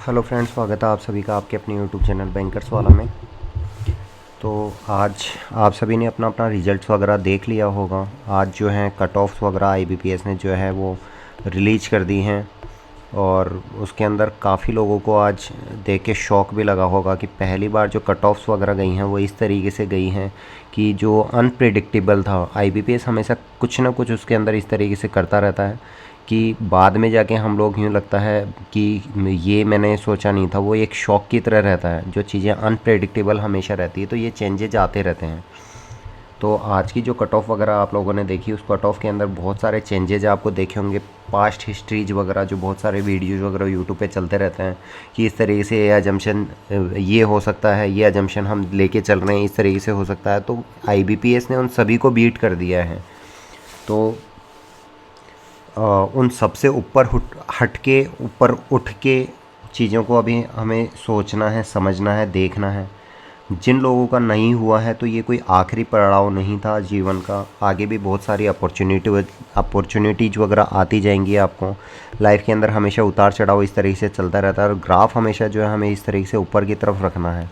Hello friends, स्वागत है आप सभी का आपके अपने यूट्यूब चैनल बैंकर्स वाला में। तो आज आप सभी ने अपना अपना रिजल्ट्स वगैरह देख लिया होगा। आज जो है कट ऑफ्स वगैरह आईबीपीएस ने जो है वो रिलीज कर दी हैं और उसके अंदर काफ़ी लोगों को आज देख के शौक भी लगा होगा कि पहली बार जो कट ऑफ्स वगैरह गई हैं वो इस तरीके से गई हैं कि जो अनप्रेडिक्टेबल था। आईबीपीएस हमेशा कुछ ना कुछ उसके अंदर इस तरीके से करता रहता है कि बाद में जाके हम लोग यूँ लगता है कि ये मैंने सोचा नहीं था। वो एक शौक की तरह रहता है, जो चीज़ें अनप्रेडिक्टेबल हमेशा रहती है तो ये चेंजेज आते रहते हैं। तो आज की जो कट ऑफ वगैरह आप लोगों ने देखी, उस कट ऑफ के अंदर बहुत सारे चेंजेज आपको देखे होंगे। पास्ट हिस्ट्रीज वगैरह जो बहुत सारे वीडियोज़ वगैरह यूट्यूब पे चलते रहते हैं कि इस तरीके से ये अजम्पशन ये हो सकता है, ये अजम्पशन हम लेके चल रहे हैं, इस तरीके से हो सकता है। तो आईबीपीएस ने उन सभी को बीट कर दिया है। तो उन सबसे ऊपर हट के ऊपर उठ के चीज़ों को अभी हमें सोचना है, समझना है, देखना है। जिन लोगों का नहीं हुआ है तो ये कोई आखिरी पड़ाव नहीं था जीवन का। आगे भी बहुत सारी अपॉर्चुनिटीज़ वगैरह आती जाएंगी आपको लाइफ के अंदर। हमेशा उतार चढ़ाव इस तरीके से चलता रहता है और ग्राफ हमेशा जो है हमें इस तरीके से ऊपर की तरफ रखना है।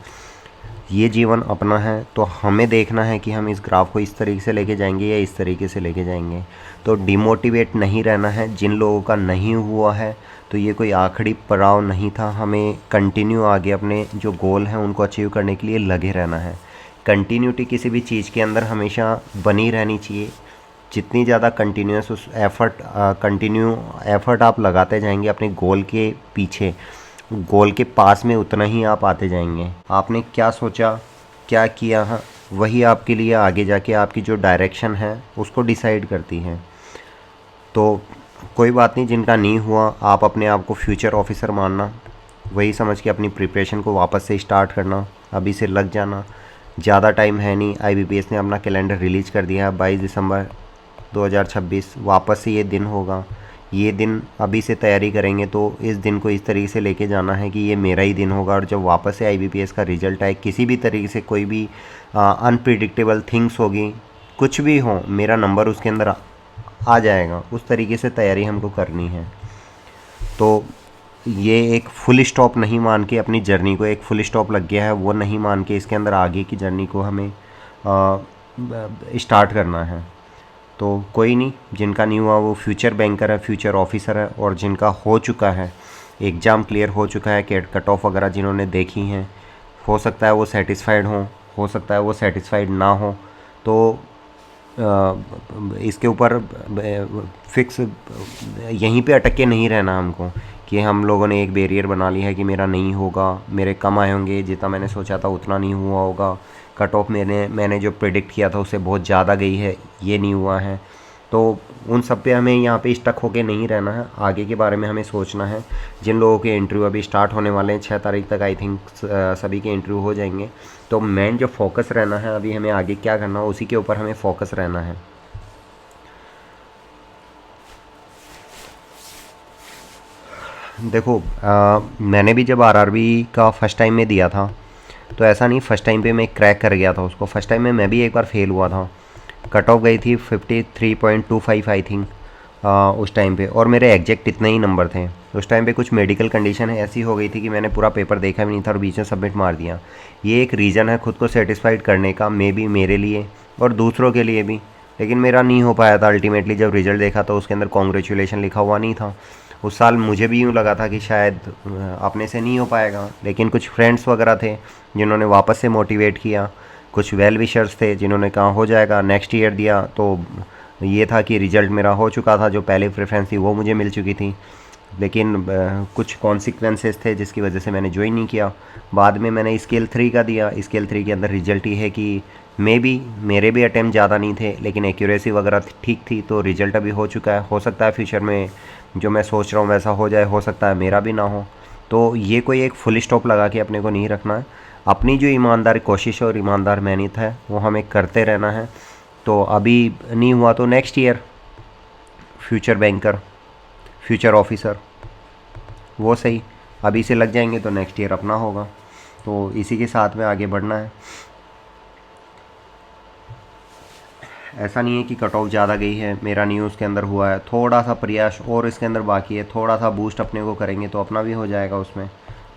ये जीवन अपना है तो हमें देखना है कि हम इस ग्राफ को इस तरीके से लेके जाएंगे या इस तरीके से लेके जाएंगे। तो डिमोटिवेट नहीं रहना है। जिन लोगों का नहीं हुआ है तो ये कोई आखिरी पड़ाव नहीं था। हमें कंटिन्यू आगे अपने जो गोल हैं उनको अचीव करने के लिए लगे रहना है। कंटिन्यूटी किसी भी चीज़ के अंदर हमेशा बनी रहनी चाहिए। जितनी ज़्यादा कंटिन्यूस उस कंटिन्यू एफर्ट आप लगाते जाएंगे अपने गोल के पीछे, गोल के पास में, उतना ही आप आते जाएंगे। आपने क्या सोचा, क्या किया है, वही आपके लिए आगे जाके आपकी जो डायरेक्शन है उसको डिसाइड करती है। तो कोई बात नहीं, जिनका नहीं हुआ आप अपने आप को फ्यूचर ऑफिसर मानना, वही समझ के अपनी प्रिपरेशन को वापस से स्टार्ट करना, अभी से लग जाना। ज़्यादा टाइम है नहीं। आईबीपीएस ने अपना कैलेंडर रिलीज़ कर दिया है 22 दिसंबर 2026। वापस से ये दिन होगा। ये दिन अभी से तैयारी करेंगे तो इस दिन को इस तरीके से लेके जाना है कि ये मेरा ही दिन होगा। और जब वापस से आईबीपीएस का रिजल्ट आए, किसी भी तरीके से कोई भी अनप्रिडिक्टेबल थिंग्स होगी, कुछ भी हो, मेरा नंबर उसके अंदर आ जाएगा। उस तरीके से तैयारी हमको करनी है। तो ये एक फुल स्टॉप नहीं मान के, अपनी जर्नी को एक फुल स्टॉप लग गया है वो नहीं मान के, इसके अंदर आगे की जर्नी को हमें स्टार्ट करना है। तो कोई नहीं, जिनका नहीं हुआ वो फ्यूचर बैंकर है, फ्यूचर ऑफिसर है। और जिनका हो चुका है, एग्ज़ाम क्लियर हो चुका है, कट ऑफ वगैरह जिन्होंने देखी हैं, हो सकता है वो सेटिस्फाइड हो सकता है वो सेटिस्फाइड ना हो। तो इसके ऊपर फिक्स यहीं पे अटक के नहीं रहना हमको कि हम लोगों ने एक बैरियर बना लिया है कि मेरा नहीं होगा, मेरे कम आए होंगे, जितना मैंने सोचा था उतना नहीं हुआ होगा, कट ऑफ मैंने जो प्रेडिक्ट किया था उससे बहुत ज़्यादा गई है, ये नहीं हुआ है। तो उन सब पे हमें यहाँ पे स्टक होके नहीं रहना है। आगे के बारे में हमें सोचना है। जिन लोगों के इंटरव्यू अभी स्टार्ट होने वाले हैं 6 तारीख तक, आई थिंक सभी के इंटरव्यू हो जाएंगे। तो मेन जो फोकस रहना है अभी हमें आगे क्या करना है उसी के ऊपर हमें फोकस रहना है। देखो, मैंने भी जब आरआरबी का फ़र्स्ट टाइम में दिया था तो ऐसा नहीं फ़र्स्ट टाइम पे मैं क्रैक कर गया था उसको। फ़र्स्ट टाइम में मैं भी एक बार फेल हुआ था। कट ऑफ गई थी 53.25 आई थिंक उस टाइम पे, और मेरे एग्जैक्ट इतने ही नंबर थे। उस टाइम पे कुछ मेडिकल कंडीशन ऐसी हो गई थी कि मैंने पूरा पेपर देखा भी नहीं था और बीच में सबमिट मार दिया। ये एक रीज़न है खुद को सेटिस्फाइड करने का, मे बी मेरे लिए और दूसरों के लिए भी। लेकिन मेरा नहीं हो पाया था। अल्टीमेटली जब रिज़ल्ट देखा तो उसके अंदर कॉन्ग्रेचुलेशन लिखा हुआ नहीं था। उस साल मुझे भी यूँ लगा था कि शायद अपने से नहीं हो पाएगा, लेकिन कुछ फ्रेंड्स वगैरह थे जिन्होंने वापस से मोटिवेट किया। कुछ वेल विशर्स थे जिन्होंने कहा हो जाएगा, नेक्स्ट ईयर दिया तो ये था कि रिज़ल्ट मेरा हो चुका था, जो पहले प्रेफरेंस थी वो मुझे मिल चुकी थी। लेकिन कुछ कॉन्सिक्वेंसेस थे जिसकी वजह से मैंने ज्वाइन नहीं किया। बाद में मैंने स्केल 3 का दिया। स्केल 3 के अंदर रिजल्ट ये है कि मे बी मेरे भी अटैम्प्ट ज़्यादा नहीं थे लेकिन एक्यूरेसी वगैरह ठीक थी। तो रिज़ल्ट अभी हो चुका है। हो सकता है फ्यूचर में जो मैं सोच रहा हूँ वैसा हो जाए, हो सकता है मेरा भी ना हो। तो ये कोई एक फुल स्टॉप लगा के अपने को नहीं रखना है। अपनी जो ईमानदार कोशिश और ईमानदार मेहनत है वो हमें करते रहना है। तो अभी नहीं हुआ तो next year future banker, future officer, वो सही। अभी से लग जाएंगे तो नेक्स्ट ईयर अपना होगा। तो इसी के साथ में आगे बढ़ना है। ऐसा नहीं है कि कट ऑफ ज़्यादा गई है, मेरा नहीं उसके अंदर हुआ है। थोड़ा सा प्रयास और इसके अंदर बाकी है, थोड़ा सा बूस्ट अपने को करेंगे तो अपना भी हो जाएगा उसमें।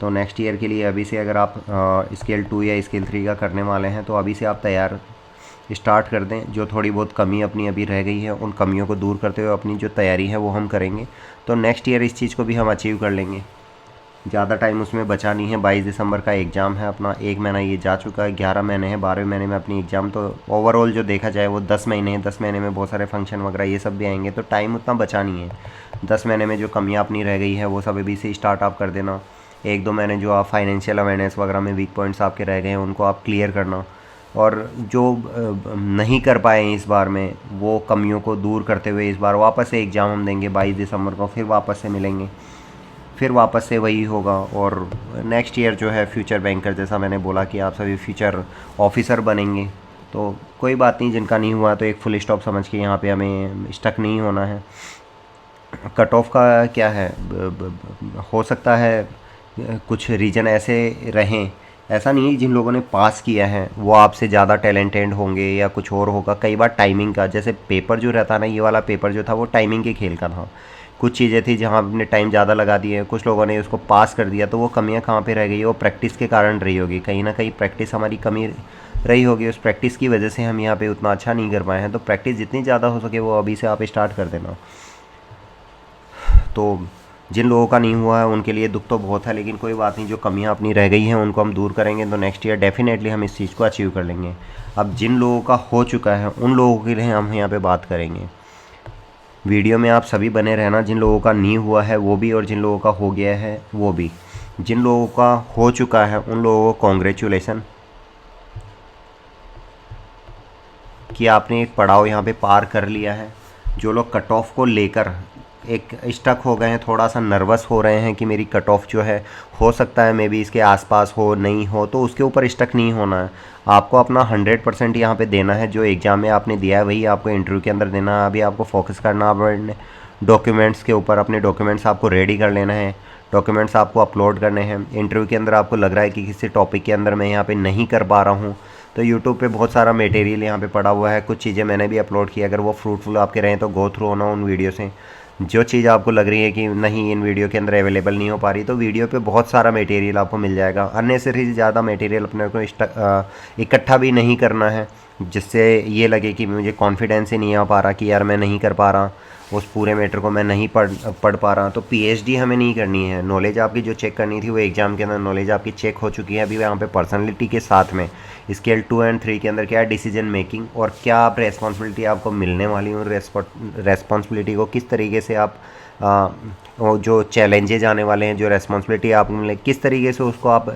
तो नेक्स्ट ईयर के लिए अभी से अगर आप स्केल 2 या स्केल 3 का करने वाले हैं तो अभी से आप तैयार स्टार्ट कर दें। जो थोड़ी बहुत कमी अपनी अभी रह गई है उन कमियों को दूर करते हुए अपनी जो तैयारी है वो हम करेंगे, तो नेक्स्ट ईयर इस चीज़ को भी हम अचीव कर लेंगे। ज़्यादा टाइम उसमें बचा नहीं है। 22 दिसंबर का एग्ज़ाम है अपना, 1 महीना ये जा चुका है, 11 महीने हैं, 12वें महीने में अपनी एग्ज़ाम। तो ओवरऑल जो देखा जाए वो 10 महीने हैं। 10 महीने में बहुत सारे फंक्शन वगैरह ये सब भी आएंगे, तो टाइम उतना बचा नहीं है। 10 महीने में जो कमियाँ अपनी रह गई है वो सब अभी से स्टार्ट आप कर देना। 1-2 महीने जो आप फाइनेंशियल अवेयरनेस वगैरह में वीक पॉइंट्स आपके रह गए हैं उनको आप क्लियर करना, और जो नहीं कर पाए इस बार में वो कमियों को दूर करते हुए इस बार वापस से एग्ज़ाम हम देंगे 22 दिसंबर को, फिर वापस से मिलेंगे, फिर वापस से वही होगा। और नेक्स्ट ईयर जो है फ्यूचर बैंकर, जैसा मैंने बोला कि आप सभी फ्यूचर ऑफिसर बनेंगे। तो कोई बात नहीं, जिनका नहीं हुआ तो एक फुल स्टॉप समझ के यहाँ पे हमें स्टक नहीं होना है। कट ऑफ का क्या है, हो सकता है कुछ रीजन ऐसे रहें, ऐसा नहीं है जिन लोगों ने पास किया है वो आपसे ज़्यादा टैलेंटेड होंगे या कुछ और होगा। कई बार टाइमिंग का, जैसे पेपर जो रहता है ना, ये वाला पेपर जो था वो टाइमिंग के खेल का था। कुछ चीज़ें थी जहाँ आपने टाइम ज़्यादा लगा दिए, कुछ लोगों ने उसको पास कर दिया, तो वो कमियाँ कहाँ पे रह गई, वो प्रैक्टिस के कारण रही होगी। कहीं ना कहीं प्रैक्टिस हमारी कमी रही होगी, उस प्रैक्टिस की वजह से हम यहाँ पे उतना अच्छा नहीं कर पाए हैं। तो प्रैक्टिस जितनी ज़्यादा हो सके वो अभी से आप स्टार्ट कर देना। तो जिन लोगों का नहीं हुआ है उनके लिए दुख तो बहुत है, लेकिन कोई बात नहीं, जो कमियां अपनी रह गई हैं उनको हम दूर करेंगे, तो नेक्स्ट ईयर डेफिनेटली हम इस चीज़ को अचीव कर लेंगे। अब जिन लोगों का हो चुका है उन लोगों के लिए हम यहाँ पे बात करेंगे। वीडियो में आप सभी बने रहना, जिन लोगों का नहीं हुआ है वो भी और जिन लोगों का हो गया है वो भी। जिन लोगों का हो चुका है उन लोगों को कॉन्ग्रेचुलेसन कि आपने एक पड़ाव यहाँ पे पार कर लिया है। जो लोग कट ऑफ को लेकर एक स्टक हो गए हैं, थोड़ा सा नर्वस हो रहे हैं कि मेरी कट ऑफ जो है हो सकता है मे बी इसके आसपास हो नहीं हो, तो उसके ऊपर स्टक नहीं होना है। आपको अपना 100% यहाँ पे देना है। जो एग्ज़ाम में आपने दिया है वही आपको इंटरव्यू के अंदर देना है। अभी आपको फोकस करना है अपने डॉक्यूमेंट्स के ऊपर। अपने डॉक्यूमेंट्स आपको रेडी कर लेना है, डॉक्यूमेंट्स आपको अपलोड करने हैं। इंटरव्यू के अंदर आपको लग रहा है कि किसी टॉपिक के अंदर मैं यहाँ पे नहीं कर पा रहा हूँ, तो यूट्यूब पे बहुत सारा मटेरियल यहाँ पे पड़ा हुआ है। कुछ चीज़ें मैंने भी अपलोड की, अगर वो फ्रूटफुल आपके रहें तो गो थ्रू होना उन वीडियो से। जो चीज़ आपको लग रही है कि नहीं इन वीडियो के अंदर अवेलेबल नहीं हो पा रही, तो वीडियो पे बहुत सारा मटेरियल आपको मिल जाएगा। अननेसेसरी ज़्यादा मटेरियल अपने को इकट्ठा भी नहीं करना है, जिससे ये लगे कि मुझे कॉन्फिडेंस ही नहीं आ पा रहा कि यार मैं नहीं कर पा रहा, उस पूरे मैटर को मैं नहीं पढ़ पा रहा। तो पीएचडी हमें नहीं करनी है। नॉलेज आपकी जो चेक करनी थी वो एग्ज़ाम के अंदर नॉलेज आपकी चेक हो चुकी है। अभी यहाँ पे पर्सनैलिटी के साथ में स्केल 2 एंड 3 के अंदर क्या है डिसीजन मेकिंग, और क्या आप रेस्पॉन्सिबिलिटी आपको मिलने वाली उन रेस्पॉन्सिबिलिटी को किस तरीके से आप वो जो चैलेंजेज आने वाले हैं, जो रेस्पॉन्सिबिलिटी आपको मिले, किस तरीके से उसको आप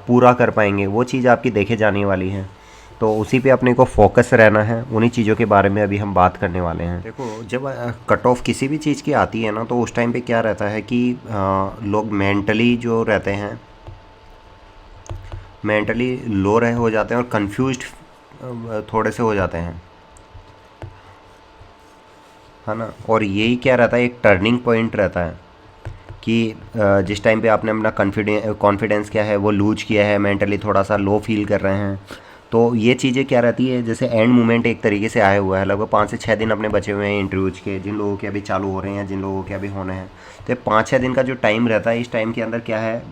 पूरा कर पाएंगे, वो चीज़ आपकी देखे जाने वाली है। तो उसी पे अपने को फोकस रहना है। उन्हीं चीज़ों के बारे में अभी हम बात करने वाले हैं। देखो, जब कट ऑफ किसी भी चीज़ की आती है ना, तो उस टाइम पे क्या रहता है कि लोग मेंटली जो रहते हैं, मेंटली लो रहे हो जाते हैं और कंफ्यूज्ड थोड़े से हो जाते हैं, है ना। और यही क्या रहता है, एक टर्निंग पॉइंट रहता है कि जिस टाइम पे आपने अपना कॉन्फिडेंस क्या है वो लूज किया है, मेंटली थोड़ा सा लो फील कर रहे हैं, तो ये चीज़ें क्या रहती है, जैसे एंड मोमेंट एक तरीके से आया हुआ है। लगभग 5 से 6 दिन अपने बचे हुए हैं इंटरव्यूज के, जिन लोगों के अभी चालू हो रहे हैं, जिन लोगों के अभी होने हैं। तो 5-6 दिन का जो टाइम रहता है, इस टाइम के अंदर क्या है,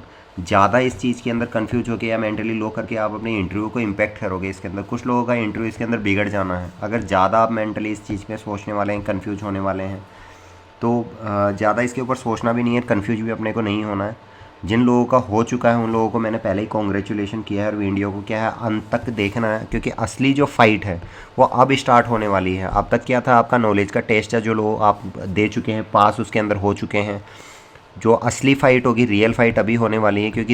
ज़्यादा इस चीज़ के अंदर कंफ्यूज होकर या मेंटली लो करके आप अपने इंटरव्यू को इम्पैक्ट करोगे। इसके अंदर कुछ लोगों का इंटरव्यू इसके अंदर बिगड़ जाना है। अगर ज़्यादा आप मेंटली इस चीज़ में सोचने वाले हैं, कन्फ्यूज होने वाले हैं, तो ज़्यादा इसके ऊपर सोचना भी नहीं है, कन्फ्यूज भी अपने को नहीं होना है। जिन लोगों का हो चुका है उन लोगों को मैंने पहले ही कॉन्ग्रेचुलेशन किया है, और वीडियो को क्या है अंत तक देखना है, क्योंकि असली जो फाइट है वो अब स्टार्ट होने वाली है। अब तक क्या था, आपका नॉलेज का टेस्ट है जो लोग आप दे चुके हैं, पास उसके अंदर हो चुके हैं। जो असली फ़ाइट होगी, रियल फाइट अभी होने वाली है, क्योंकि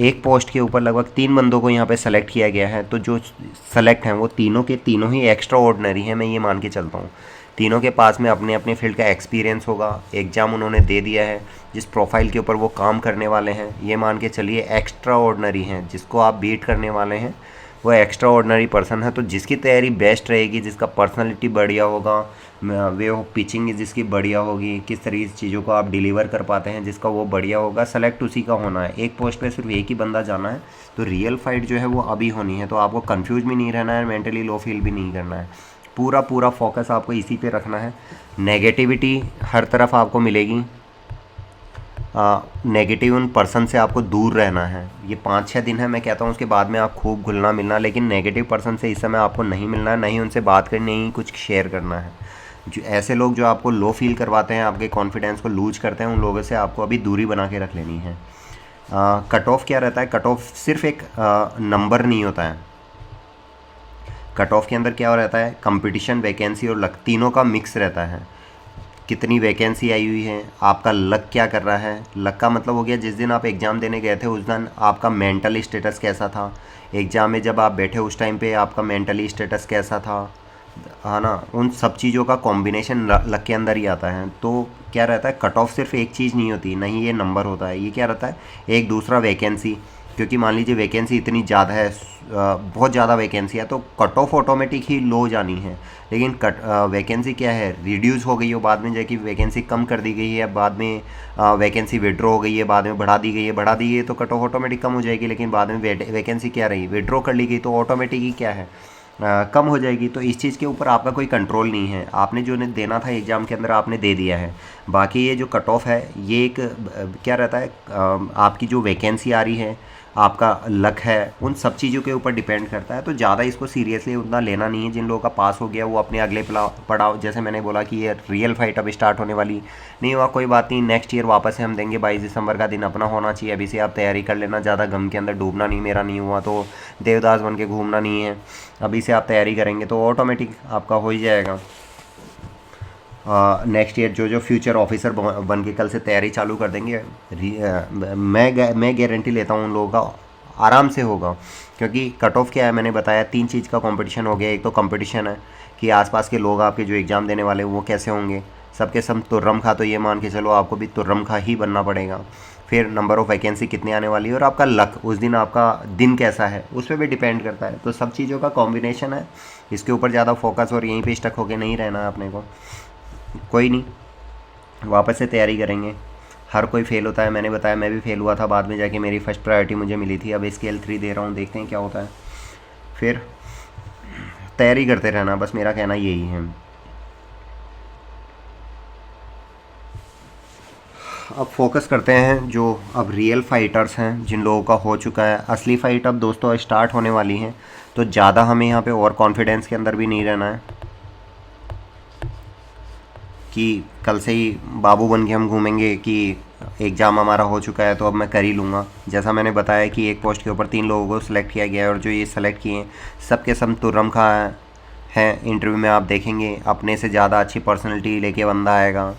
एक पोस्ट के ऊपर लगभग 3 बंदों को यहाँ पे सेलेक्ट किया गया है। तो जो सेलेक्ट हैं वो तीनों के तीनों ही एक्स्ट्रा ऑर्डिनरी हैं, मैं ये मान के चलता हूँ। तीनों के पास में अपने अपने फील्ड का एक्सपीरियंस होगा, एग्ज़ाम उन्होंने दे दिया है, जिस प्रोफाइल के ऊपर वो काम करने वाले हैं, ये मान के चलिए एक्स्ट्रा ऑर्डिनरी हैं। जिसको आप बीट करने वाले हैं वो एक्स्ट्रा ऑर्डिनरी पर्सन है। तो जिसकी तैयारी बेस्ट रहेगी, जिसका पर्सनालिटी बढ़िया होगा, वे ऑफ पिचिंग जिसकी बढ़िया होगी, किस तरीके से चीज़ों को आप डिलीवर कर पाते हैं, जिसका वो बढ़िया होगा, सेलेक्ट उसी का होना है। एक पोस्ट पे सिर्फ एक ही बंदा जाना है। तो रियल फाइट जो है वो अभी होनी है। तो आपको कंफ्यूज भी नहीं रहना है, मेंटली लो फील भी नहीं करना है। पूरा फोकस आपको इसी पे रखना है। नेगेटिविटी हर तरफ आपको मिलेगी, नेगेटिव उन पर्सन से आपको दूर रहना है। ये 5-6 दिन है, मैं कहता हूँ उसके बाद में आप खूब घुलना मिलना, लेकिन नेगेटिव पर्सन से इस समय आपको नहीं मिलना है, नहीं उनसे बात करनी, नहीं कुछ शेयर करना है। जो ऐसे लोग जो आपको लो फील करवाते हैं, आपके कॉन्फिडेंस को लूज करते हैं, उन लोगों से आपको अभी दूरी बना के रख लेनी है। कट ऑफ क्या रहता है? कट ऑफ सिर्फ एक नंबर नहीं होता है। कट ऑफ के अंदर क्या रहता है? कंपटीशन, वैकेंसी और लक तीनों का मिक्स रहता है। कितनी वैकेंसी आई हुई है, आपका लक क्या कर रहा है। लक का मतलब हो गया जिस दिन आप एग्ज़ाम देने गए थे उस दिन आपका मेंटल स्टेटस कैसा था, एग्ज़ाम में जब आप बैठे उस टाइम पे आपका मेंटली स्टेटस कैसा था, है ना। उन सब चीज़ों का कॉम्बिनेशन लक के अंदर ही आता है। तो क्या रहता है, कट ऑफ सिर्फ एक चीज़ नहीं होती, नहीं ये नंबर होता है। ये क्या रहता है, एक दूसरा वैकेंसी, क्योंकि मान लीजिए वैकेंसी इतनी ज़्यादा है, बहुत ज़्यादा वैकेंसी है, तो कट ऑफ ऑटोमेटिक ही लो जानी है। लेकिन वैकेंसी क्या है, रिड्यूस हो गई हो, बाद में जाके वैकेंसी कम कर दी गई है, बाद में वैकेंसी विड्रॉ हो गई है, बाद में बढ़ा दी गई है, बढ़ा दी गई है तो कट ऑफ ऑटोमेटिक कम हो जाएगी। लेकिन बाद में वैकेंसी क्या रही, विड्रॉ कर ली गई तो ऑटोमेटिक ही क्या है, कम हो जाएगी। तो इस चीज़ के ऊपर आपका कोई कंट्रोल नहीं है, आपने जो देना था एग्ज़ाम के अंदर आपने दे दिया है। बाकी ये जो कट ऑफ है ये एक क्या रहता है, आपकी जो वैकेंसी आ रही है, आपका लक है, उन सब चीज़ों के ऊपर डिपेंड करता है। तो ज़्यादा इसको सीरियसली उतना लेना नहीं है। जिन लोगों का पास हो गया वो अपने अगले पड़ाव, जैसे मैंने बोला कि ये रियल फाइट अब स्टार्ट होने वाली नहीं हुआ, कोई बात नहीं, नेक्स्ट ईयर वापस से हम देंगे। 22 दिसंबर का दिन अपना होना चाहिए, अभी से आप तैयारी कर लेना, ज़्यादा गम के अंदर डूबना नहीं। मेरा नहीं हुआ तो देवदास बन के घूमना नहीं है, अभी से आप तैयारी करेंगे तो ऑटोमेटिक आपका हो ही जाएगा। नेक्स्ट ईयर जो फ्यूचर ऑफिसर बन के कल से तैयारी चालू कर देंगे, मैं गारंटी लेता हूँ उन लोगों का आराम से होगा। क्योंकि कट ऑफ क्या है, मैंने बताया 3 चीज़ का कंपटीशन हो गया। एक तो कंपटीशन है कि आसपास के लोग आपके जो एग्ज़ाम देने वाले वो कैसे होंगे, सबके सब तुर्रम खा, तो ये मान के चलो आपको भी तुर्रम खा ही बनना पड़ेगा। फिर नंबर ऑफ़ वैकेंसी कितनी आने वाली है, और आपका लक उस दिन आपका दिन कैसा है उस पर भी डिपेंड करता है। तो सब चीज़ों का कॉम्बिनेशन है, इसके ऊपर ज़्यादा फोकस और यहीं पे स्टक होके नहीं रहना है अपने को। कोई नहीं, वापस से तैयारी करेंगे। हर कोई फेल होता है, मैंने बताया मैं भी फेल हुआ था, बाद में जाके मेरी फर्स्ट प्रायोरिटी मुझे मिली थी। अब स्केल 3 दे रहा हूँ, देखते हैं क्या होता है। फिर तैयारी करते रहना, बस मेरा कहना यही है। अब फोकस करते हैं जो अब रियल फाइटर्स हैं, जिन लोगों का हो चुका है। असली फाइट अब दोस्तों स्टार्ट होने वाली है, तो ज़्यादा हमें यहाँ पे ओवर कॉन्फिडेंस के अंदर भी नहीं रहना है कि कल से ही बाबू बन के हम घूमेंगे कि एग्ज़ाम हमारा हो चुका है तो अब मैं कर ही लूँगा। जैसा मैंने बताया कि एक पोस्ट के ऊपर 3 लोगों को सिलेक्ट किया गया है, और जो ये सेलेक्ट किए हैं सबके सब तुर्रम खा हैं। इंटरव्यू में आप देखेंगे अपने से ज़्यादा अच्छी पर्सनैलिटी लेके बंदा आएगा,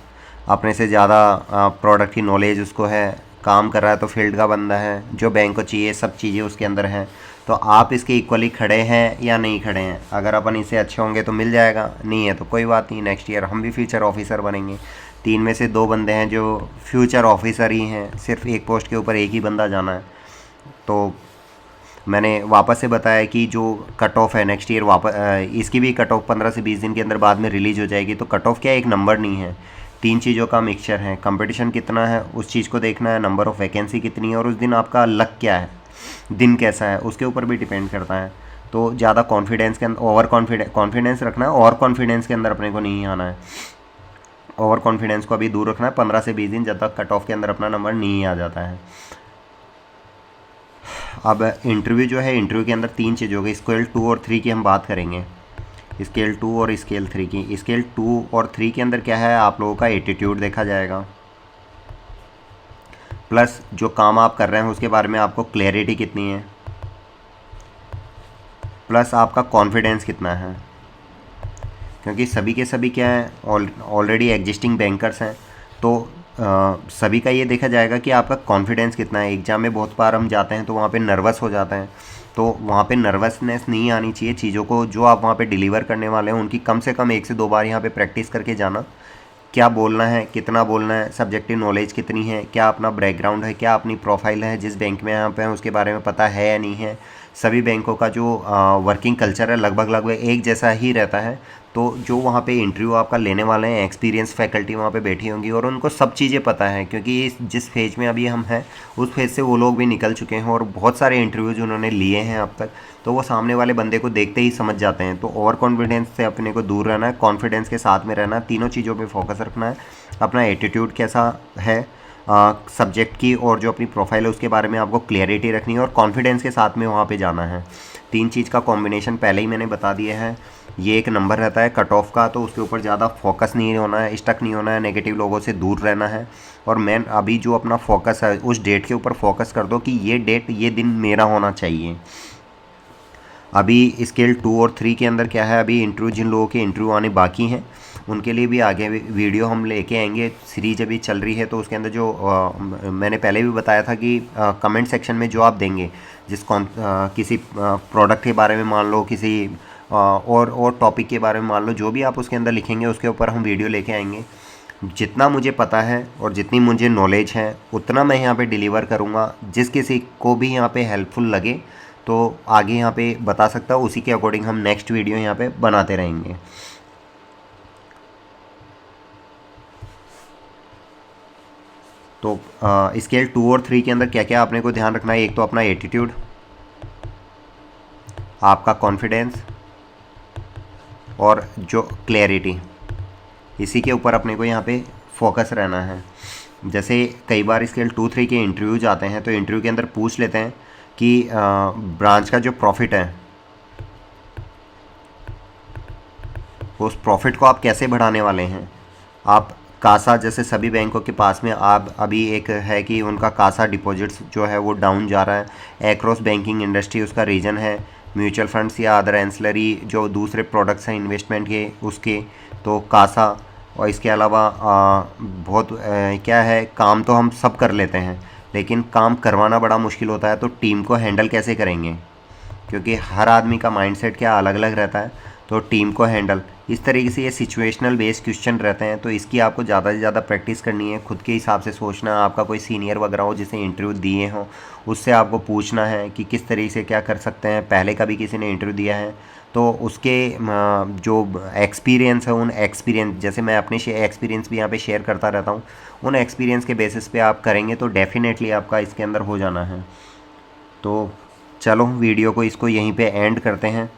अपने से ज़्यादा प्रोडक्ट की नॉलेज उसको है, काम कर रहा है तो फील्ड का बंदा है, जो बैंक को चाहिए सब चीज़ें उसके अंदर हैं। तो आप इसके इक्वली खड़े हैं या नहीं खड़े हैं। अगर अपन इससे अच्छे होंगे तो मिल जाएगा, नहीं है तो कोई बात नहीं, नेक्स्ट ईयर हम भी फ्यूचर ऑफिसर बनेंगे। 3 में से 2 बंदे हैं जो फ्यूचर ऑफिसर ही हैं, सिर्फ एक पोस्ट के ऊपर एक ही बंदा जाना है। तो मैंने वापस से बताया कि जो कट ऑफ है नेक्स्ट ईयर वापस इसकी भी कट ऑफ 15 से 20 दिन के अंदर बाद में रिलीज़ हो जाएगी। तो कट ऑफ क्या एक नंबर नहीं है, 3 चीज़ों का मिक्सचर है। कंपटीशन कितना है उस चीज़ को देखना है, नंबर ऑफ़ वैकेंसी कितनी है, और उस दिन आपका लक क्या है, दिन कैसा है, उसके ऊपर भी डिपेंड करता है। तो ज़्यादा कॉन्फिडेंस के अंदर ओवर कॉन्फिडेंस रखना है, और कॉन्फिडेंस के अंदर अपने को नहीं आना है। ओवर कॉन्फिडेंस को अभी दूर रखना है 15 से 20 दिन, जब तक कट ऑफ के अंदर अपना नंबर नहीं आ जाता है। अब इंटरव्यू जो है, इंटरव्यू के अंदर 3 चीज़ों की, स्केल 2 और 3 की हम बात करेंगे। स्केल 2 और स्केल 3 की। स्केल 2 और 3 के अंदर क्या है, आप लोगों का एटीट्यूड देखा जाएगा, प्लस जो काम आप कर रहे हैं उसके बारे में आपको क्लैरिटी कितनी है, प्लस आपका कॉन्फिडेंस कितना है। क्योंकि सभी के सभी क्या है, ऑलरेडी एग्जिस्टिंग बैंकर्स हैं, तो सभी का ये देखा जाएगा कि आपका कॉन्फिडेंस कितना है। एग्ज़ाम में बहुत बार हम जाते हैं तो वहाँ पे नर्वस हो जाते हैं, तो वहाँ पे नर्वसनेस नहीं आनी चाहिए। चीज़ों को जो आप वहाँ पे डिलीवर करने वाले हैं उनकी कम से कम 1 से 2 बार यहाँ पे प्रैक्टिस करके जाना। क्या बोलना है, कितना बोलना है, सब्जेक्टिव नॉलेज कितनी है, क्या अपना बैकग्राउंड है, क्या अपनी प्रोफाइल है, जिस बैंक में यहाँ पे हैं उसके बारे में पता है या नहीं है। सभी बैंकों का जो वर्किंग कल्चर है लगभग एक जैसा ही रहता है। तो जो वहाँ पे इंटरव्यू आपका लेने वाले हैं, एक्सपीरियंस फैकल्टी वहाँ पे बैठी होंगी और उनको सब चीज़ें पता है, क्योंकि जिस फेज़ में अभी हम हैं उस फेज़ से वो लोग भी निकल चुके हैं और बहुत सारे इंटरव्यूज उन्होंने लिए हैं अब तक। तो वो सामने वाले बंदे को देखते ही समझ जाते हैं। तो ओवर कॉन्फिडेंस से अपने को दूर रहना है, कॉन्फिडेंस के साथ में रहना है, तीनों चीज़ों पे फोकस रखना है। अपना एटीट्यूड कैसा है, सब्जेक्ट की और जो अपनी प्रोफाइल है उसके बारे में आपको क्लियरिटी रखनी है और कॉन्फिडेंस के साथ में वहाँ पे जाना है। 3 चीज़ का कॉम्बिनेशन पहले ही मैंने बता दिया है। ये एक नंबर रहता है कट ऑफ का, तो उसके ऊपर ज़्यादा फोकस नहीं होना है, स्टक नहीं होना है, नेगेटिव लोगों से दूर रहना है। और मैं अभी जो अपना फोकस है उस डेट के ऊपर फोकस कर दो कि ये डेट, ये दिन मेरा होना चाहिए। अभी स्केल 2 और 3 के अंदर क्या है, अभी इंटरव्यू, जिन लोगों के इंटरव्यू आने बाकी हैं उनके लिए भी आगे वीडियो हम लेके आएंगे। सीरीज अभी चल रही है, तो उसके अंदर जो मैंने पहले भी बताया था कि कमेंट सेक्शन में जो आप देंगे किसी प्रोडक्ट के बारे में मान लो, किसी और टॉपिक के बारे में मान लो, जो भी आप उसके अंदर लिखेंगे उसके ऊपर हम वीडियो लेके आएंगे। जितना मुझे पता है और जितनी मुझे नॉलेज है उतना मैं यहाँ पे डिलीवर करूँगा। जिस किसी को भी यहाँ पे हेल्पफुल लगे तो आगे यहाँ पे बता सकता हूँ, उसी के अकॉर्डिंग हम नेक्स्ट वीडियो यहाँ पे बनाते रहेंगे। तो स्केल 2 और 3 के अंदर क्या क्या आपने को ध्यान रखना है, एक तो अपना एटीट्यूड, आपका कॉन्फिडेंस और जो क्लैरिटी, इसी के ऊपर अपने को यहाँ पे फोकस रहना है। जैसे कई बार स्केल 2-3 के इंटरव्यूज आते हैं तो इंटरव्यू के अंदर पूछ लेते हैं कि ब्रांच का जो प्रॉफिट है उस प्रॉफिट को आप कैसे बढ़ाने वाले हैं। आप कासा, जैसे सभी बैंकों के पास में आप अभी एक है कि उनका कासा डिपॉजिट्स जो है वो डाउन जा रहा है एक्रॉस बैंकिंग इंडस्ट्री, उसका रीज़न है म्यूचुअल फंड्स या अदर एंसलरी जो दूसरे प्रोडक्ट्स हैं इन्वेस्टमेंट के उसके, तो कासा। और इसके अलावा बहुत क्या है, काम तो हम सब कर लेते हैं लेकिन काम करवाना बड़ा मुश्किल होता है, तो टीम को हैंडल कैसे करेंगे, क्योंकि हर आदमी का माइंडसेट क्या अलग अलग रहता है। तो टीम को हैंडल, इस तरीके से ये सिचुएशनल बेस्ड क्वेश्चन रहते हैं, तो इसकी आपको ज़्यादा से ज़्यादा प्रैक्टिस करनी है। खुद के हिसाब से सोचना है, आपका कोई सीनियर वगैरह हो जिसे इंटरव्यू दिए हों उससे आपको पूछना है कि किस तरीके से क्या कर सकते हैं, पहले कभी किसी ने इंटरव्यू दिया है तो उसके जो एक्सपीरियंस है उन एक्सपीरियंस, जैसे मैं अपने एक्सपीरियंस भी यहाँ पे शेयर करता रहता हूँ, उन एक्सपीरियंस के बेसिस पे आप करेंगे तो डेफिनेटली आपका इसके अंदर हो जाना है। तो चलो वीडियो को इसको यहीं पे एंड करते हैं।